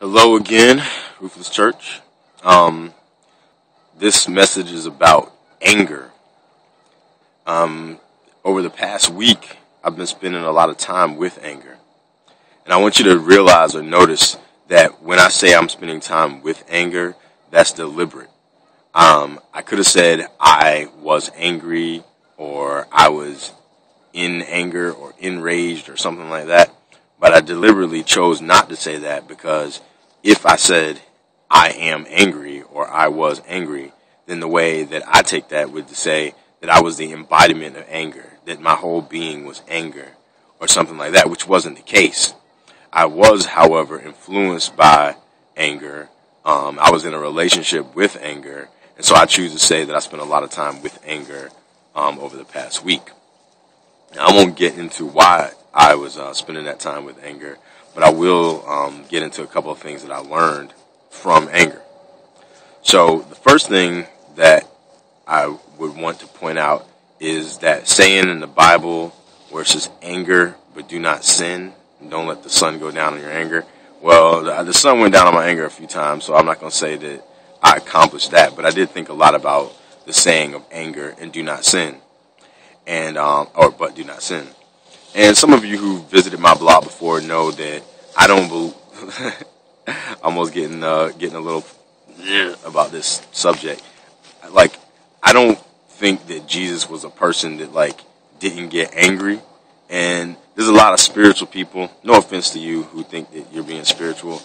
Hello again, Ruthless Church. This message is about anger. Over the past week, I've been spending a lot of time with anger. And I want you to realize or notice that when I say I'm spending time with anger, that's deliberate. I could have said I was angry or I was in anger or enraged or something like that. But I deliberately chose not to say that because if I said I am angry or I was angry, then the way that I take that would say that I was the embodiment of anger, that my whole being was anger or something like that, which wasn't the case. I was, however, influenced by anger. I was in a relationship with anger, and so I choose to say that I spent a lot of time with anger over the past week. Now, I won't get into why I was spending that time with anger, but I will get into a couple of things that I learned from anger. So the first thing that I would want to point out is that saying in the Bible where it says anger but do not sin, and don't let the sun go down on your anger. Well, the sun went down on my anger a few times, so I'm not going to say that I accomplished that, but I did think a lot about the saying of anger and do not sin, and but do not sin. And some of you who visited my blog before know that I don't believe, almost getting a little about this subject. Like, I don't think that Jesus was a person that didn't get angry. And there's a lot of spiritual people, no offense to you, who think that you're being spiritual,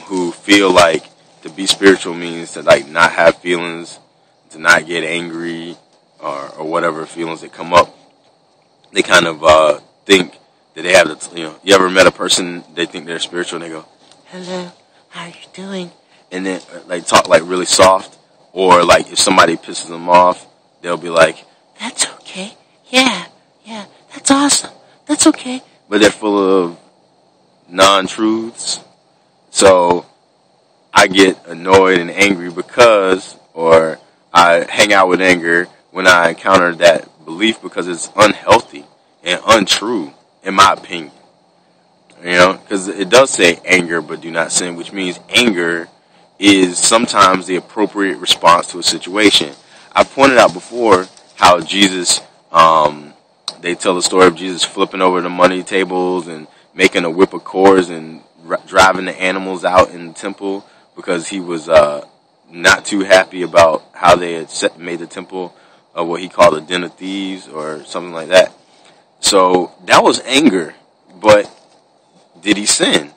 who feel like to be spiritual means to not have feelings, to not get angry, or whatever feelings that come up. They kind of think that they have you ever met a person, they think they're spiritual and they go, hello, how are you doing? And then they talk really soft, or if somebody pisses them off, they'll be like, that's okay, yeah, that's awesome, that's okay. But they're full of non-truths. So I get annoyed and angry or I hang out with anger when I encounter that belief because it's unhealthy and untrue, in my opinion. Because it does say anger but do not sin, which means anger is sometimes the appropriate response to a situation. I pointed out before how Jesus, they tell the story of Jesus flipping over the money tables and making a whip of cords and driving the animals out in the temple because he was not too happy about how they had made the temple what he called a den of thieves or something like that. So that was anger, but did he sin?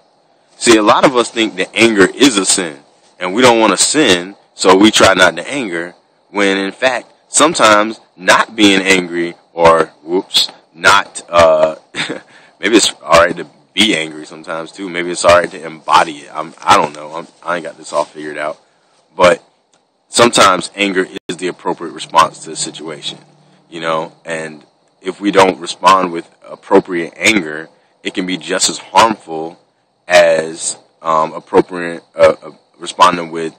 See, a lot of us think that anger is a sin, and we don't want to sin, so we try not to anger, when in fact, sometimes not being angry, or, not, maybe it's alright to be angry sometimes too, maybe it's alright to embody it, I don't know, I ain't got this all figured out, but sometimes anger is the appropriate response to the situation, and if we don't respond with appropriate anger, it can be just as harmful as appropriate responding with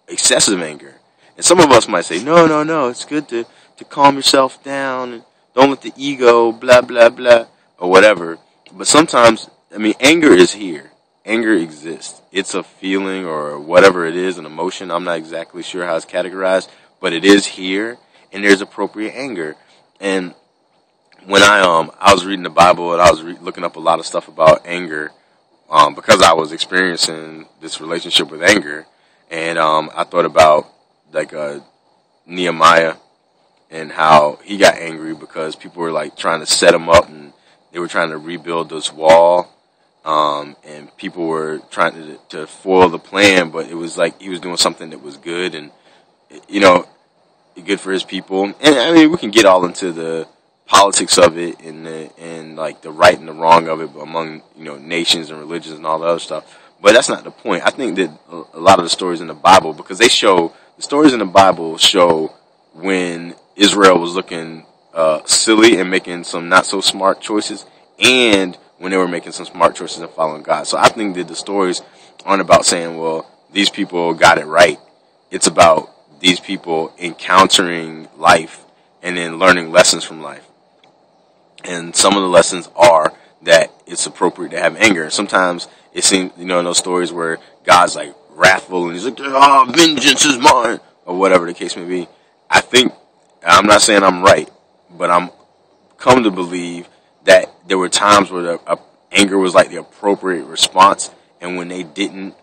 excessive anger. And some of us might say, no, it's good to calm yourself down and don't let the ego blah, blah, blah, or whatever. But sometimes, anger is here. Anger exists. It's a feeling or whatever it is, an emotion. I'm not exactly sure how it's categorized, but it is here, and there's appropriate anger. And when I was reading the Bible and I was looking up a lot of stuff about anger, because I was experiencing this relationship with anger, and I thought about Nehemiah and how he got angry because people were trying to set him up and they were trying to rebuild this wall, and people were trying to foil the plan, but it was he was doing something that was good and good for his people. And we can get all into the politics of it and the right and the wrong of it among nations and religions and all the other stuff, but that's not the point. I think that a lot of the stories in the Bible, because the stories in the Bible show when Israel was looking silly and making some not so smart choices, and when they were making some smart choices and following God. So I think that the stories aren't about saying, well, these people got it right. It's about these people encountering life and then learning lessons from life. And some of the lessons are that it's appropriate to have anger. Sometimes It seems, in those stories where God's like wrathful and he's like, "Oh, vengeance is mine," or whatever the case may be. I think, I'm not saying I'm right, but I'm come to believe that there were times where anger was like the appropriate response, and when they didn't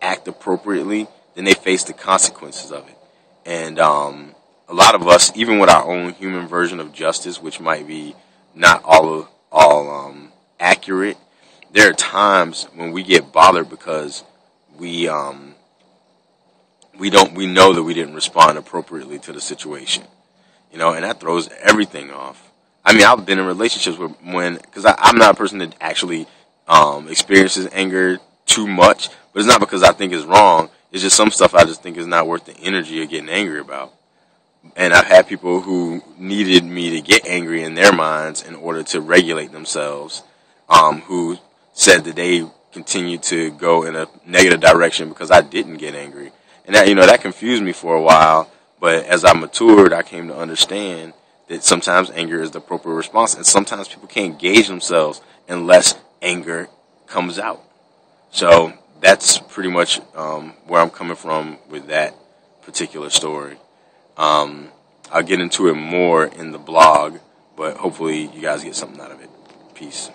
act appropriately, then they faced the consequences of it. And a lot of us, even with our own human version of justice, which might be not all accurate, there are times when we get bothered because we know that we didn't respond appropriately to the situation, and that throws everything off. I mean, I've been in relationships because I'm not a person that actually experiences anger too much, but it's not because I think it's wrong. It's just some stuff I just think is not worth the energy of getting angry about. And I've had people who needed me to get angry in their minds in order to regulate themselves, who said that they continued to go in a negative direction because I didn't get angry. And that confused me for a while. But as I matured, I came to understand that sometimes anger is the appropriate response. And sometimes people can't gauge themselves unless anger comes out. So that's pretty much where I'm coming from with that particular story. I'll get into it more in the blog, but hopefully you guys get something out of it. Peace.